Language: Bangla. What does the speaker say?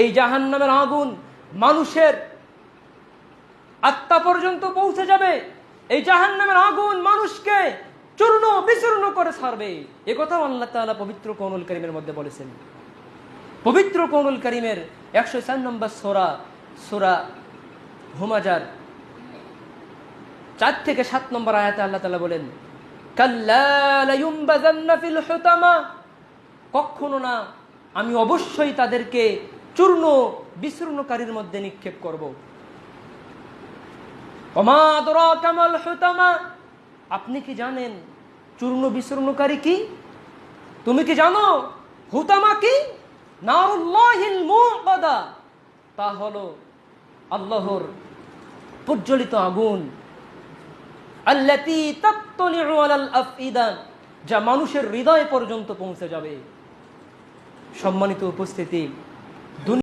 এই জাহান্নামের আগুন মানুষের আত্মা পর্যন্ত পৌঁছে যাবে। এই জাহান্নামের আগুন মানুষকে চূর্ণ বিচূর্ণ করে ছাড়বে। একথাও আল্লাহ তাআলা পবিত্র কোরআনুল কারীমের মধ্যে বলেছেন। পবিত্র কোরআনুল কারীমের 104 নম্বর সূরা হুমাজার 4 থেকে 7 নম্বর আয়াতে আল্লাহ তাআলা বলেন, কাল্লা লায়ুমবাযান্না ফিল হুতামা, কখনো না, আমি অবশ্যই তাদেরকে চূর্ণ বিচূর্ণকারীর মধ্যে নিক্ষেপ করব। ওমা আদরাকা মাল হুতামা, আপনি কি জানেন চূর্ণ বিচূর্ণকারী কি? তুমি কি জানো হুতামা কি? নারুল্লাহিল মুকাদা, তা হলো আল্লাহর প্রজ্বলিত আগুন। আল্লাতী তাত্তালিউ আলাল আফইদা, যা মানুষের হৃদয় পর্যন্ত পৌঁছে যাবে। সম্মানিত উপস্থিতি,